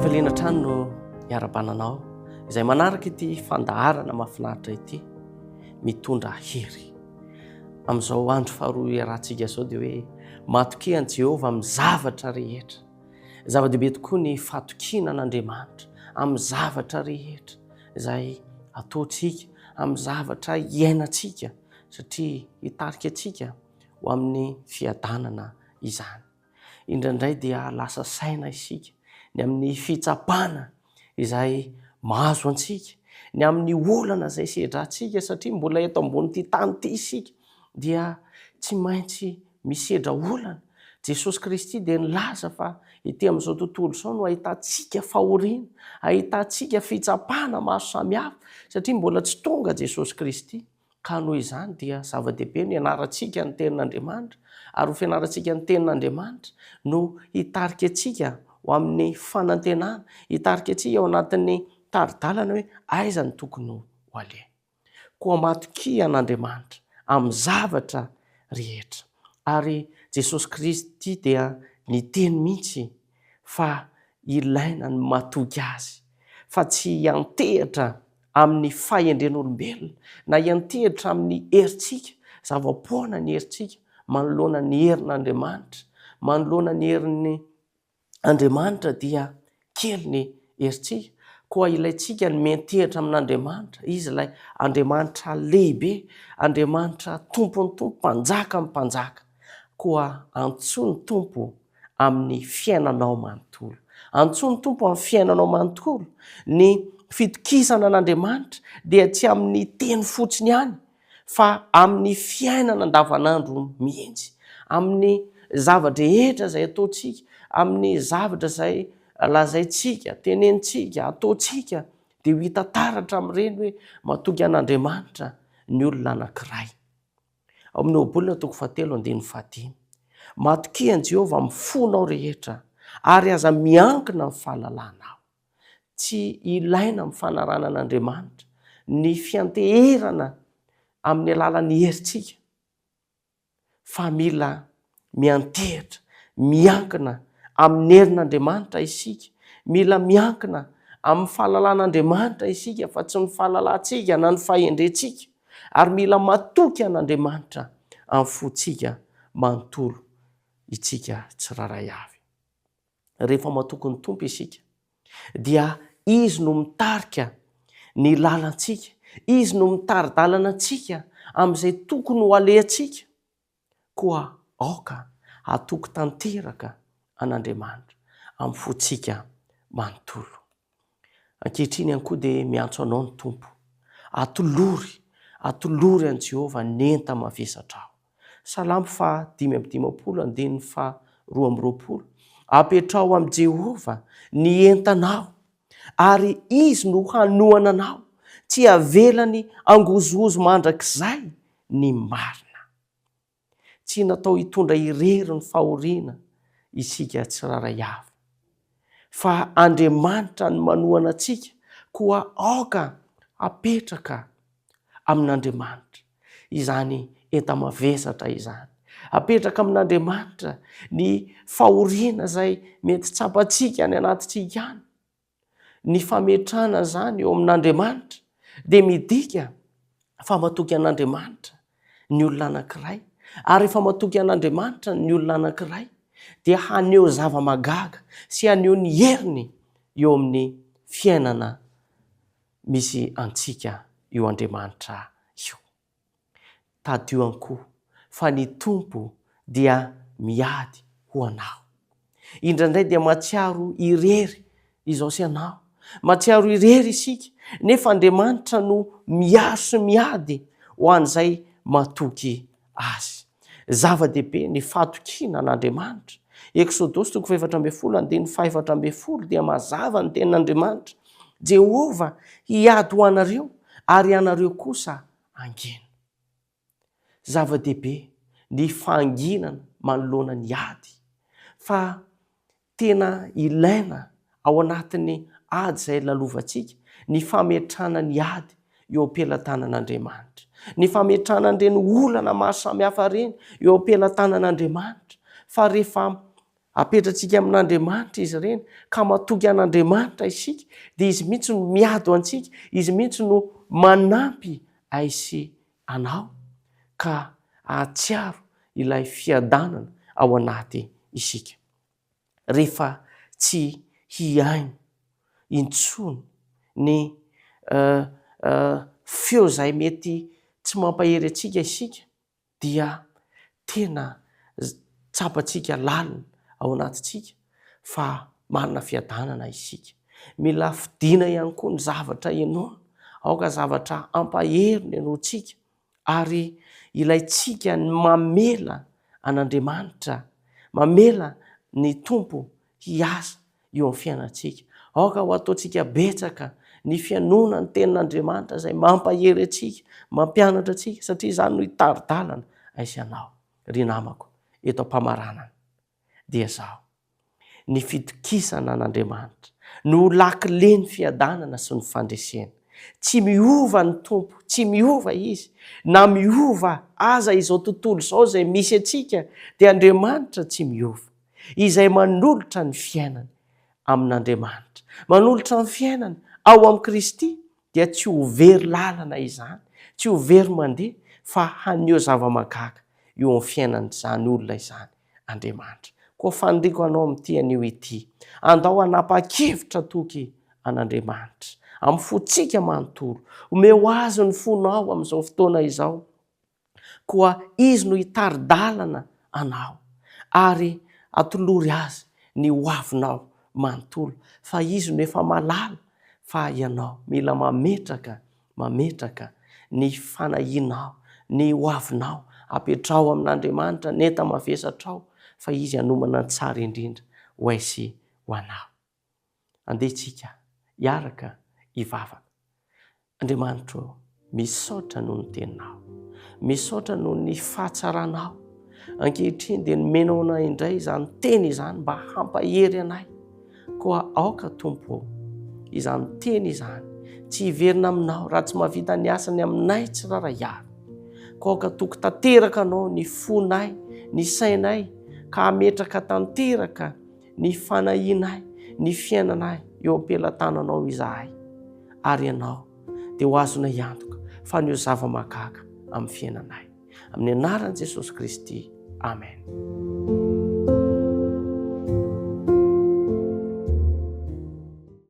fifaliana trano no miara-bananao izay manaraka ity fandaharana mahafinaritra ity mitondra hery amin'izao andro faharoa iarahantsika izao dia hoe matokian Jehovah amin'ny zavatra rehetra. Zava-dehibe tokoa ny fatokiana an'Andriamanitra amin'ny zavatra rehetra izay ataontsika, amin'ny zavatra iainantsika satria hitarika antsika ho amin'ny fiadanana izany. Indraindray dia lasa saina isika ny amin'ny fitsapana izay mahazo antsika, ny amin'ny olana izay sedrantsika satria mbola eto ambon'ity tany ity isika dia tsy maintsy misedra olana. Jesosy Kristy dia nilaza fa ity amin'izao tontolo izao no ahitantsika fahoriana, ahitantsika fitsapana maro samihafa satria mbola tsy tonga Jesosy Kristy. Ka noho izany dia zava-dehibe ny ianarantsika ny tenin'Andriamanitra, ary ho fianarantsika ny tenin'Andriamanitra no hitarika antsika ho amin'ny fanantenana, hitarika antsika ao anatin'ny taridalana hoe aiza ny tokony ho aleha. Koa matokia an'Andriamanitra amin'ny zavatra rehetra. Ary Jesosy Kristy dia niteny mihitsy fa ilaina ny matoky azy, fa tsy hiantehitra amin'ny fahendren'olombelona na hiantehitra amin'ny herintsika. Zava-poana ny herintsika manoloana ny herin'Andriamanitra. Manoloana ny herin'ny Andriamanitra dia kely ny herintsika. Koa ilaitsika ny miantehitra amin'Andriamanitra. Izy ilay Andriamanitra lehibe, Andriamanitra tompony tompo, mpanjaka amin'ny mpanjaka. Koa antsoiny tompo amin'ny fiainanao manontolo. Antsoiny tompo amin'ny fiainanao manontolo. Ny fitokisana an'Andriamanitra dia tsy amin'ny teny fotsiny ihany, fa amin'ny fiainana andavanandro mihitsy, amin'ny zavatra rehetra izay ataontsika, amin'ny zavatra izay lazaintsika, tenenitsika, ataontsika, dia ho hita taratra amin'ireny hoe matoky an'Andriamanitra ny olona anankiray. Amin'ny ohabolana 7:15. Matokian Jehovah amin'ny fonao rehetra ary aza miankina amin'ny fahalalànao. Tsy ilaina amin'ny fanarana an'Andriamanitra ny fianteherana amin'ny alalan'ny herintsika, fa mila miantehitra, miankina amin'ny herin'Andriamanitra isika, mila miankina amin'ny fahalalàn'Andriamanitra isika fa tsy ny fahalalantsika na ny fahendrentsika, ary mila matoky an'Andriamanitra amin'ny fontsika manontolo itsika tsiraray avy. Rehefa matoky ny tompo isika dia izy no mitarika ny lalantsika, izy no mitari-dalana antsika amin'izay tokony ho alehantsika. Koa aoka atoky tanteraka an'Andriamanitra amin'ny fontsika manontolo. Ankehitriny ihany koa dia miantso anao ny tompo. Atolory an Jehovah ny enta mavesatra ao. Salamo 5:220. Apetrao amin'i Jehovah ny entanao, ary izy no hanohana anao, tsy avelany angozogozo mandrakizay ny marina. Tsy natao hitondra irery ny fahoriana isika tsiraray avy, fa Andriamanitra ny manohana antsika. Koa aoka apetraka amin'Andriamanitra izany enta-mavesatra izany. Apetraka amin'Andriamanitra ny fahoriana izay mety tsapantsika any anatintsika any. Ny fametrana izany eo amin'Andriamanitra dia midika fa matoky an'Andriamanitra ny olona anankiray. Ary rehefa matoky an'Andriamanitra ny olona anankiray dia haneho zava-magaga sy haneho ny heriny eo amin'ny fiainana misy antsika io Andriamanitra io. Tadio ankoho fa ny tompo dia miady ho anao. Indraindray dia matsiaro irery izao sy anao, matsiaro irery isika, nefa Andriamanitra no miaro sy miady ho an'izay matoky azy. Zava-dehibe ny fatokiana an'Andriamanitra. Eksodosy 4:4-5 dia mazava ny tenin'Andriamanitra. Jehovah hiady ho anareo ary anareo kosa angina. Zava-dehibe ny fahanginana manoloana ny ady, fa tena ilaina ao anatin'ny ady izay lalovantsika ny fametrana ny ady eo am-pelantanan'Andriamanitra, ny fametrana an'ireny olana maro samihafa ireny eo am-pelantanan'Andriamanitra. Fa rehefa apetratsika amin'Andriamanitra izy ireny ka matoky an'Andriamanitra isika dia izy mihitsy no miado antsika, izy mihitsy no manampy aisy anao ka ahatsiaro ilay fiadanana ao anaty isika. Rehefa tsy hiaino intsony ny feo izay mety tsy mampahery atsika isika dia tena tsapantsika lalina ao anatintsika fa manana fiadanana isika. Mila fidina ihany koa ny zavatra ianona, aoka zavatra ampahery ny ianontsika ary ilayntsika ny mamela an'Andriamanitra, mamela ny Tompo hiasa eo amin'ny fiainantsika. Aoka ho ataontsika betsaka ny fianona ny tenin'Andriamanitra izay mampahery atsika, mampianatra atsika satria izany no hitaridalana aisy anao. Ry namako, eto am-pamaranana dia izao: ny fitokisana an'Andriamanitra no lakile ny fiadanana sy ny fandresena. Tsy miova ny Tompo, tsy miova izy, na miova aza izao tontolo izao izay misy atsika dia Andriamanitra tsy miova, izay manolotra ny fiainany amin'Andriamanitra, manolotra ny fiainany ao amin'ny Kristy dia tsy ho very lalana izany, tsy ho very mandeha fa haneho zava-mahagaga eo amin'ny fiainan'izany olona izany Andriamanitra. Koa faniriako anao amin'ity anio ity, andao hanapa-kevitra toky an'Andriamanitra amin'ny fontsika manontolo, omeo azy ny fonao amin'izao fotoana izao, koa izy no hitaridalana anao ary atolory azy ny hoavinao manontolo, fa izy no efa malala fa ianao mila mametraka ny fanahinao, ny hoavinao apetrao amin'Andriamanitra, nenta mavesatrao fa izy hanomana ny tsara indrindra ho aisy ho anao. Andehitsika hiaraka hivavaka. Andriamanitra, misaotra noho ny teninao, misaotra noho ny fahatsaranao. Ankehitriny dia nomenao anay indray izany teny izany mba hampahery anay. Koa aoka Tompo, izany teny izany tsy hiverina aminao raha tsy mahavita ny asany aminay tsiraray avy. Koa aoka toky tanteraka anao ny fonay, ny sainay, ka hametraka tanteraka ny fanahinay, ny fiainanay eo am-pelantananao izahay. Ary ianao dia ho azonay antoka fa ny zava-mahagaga amin'ny fiainanay. Amin'ny anaran'i Jesosy Kristy. Amen.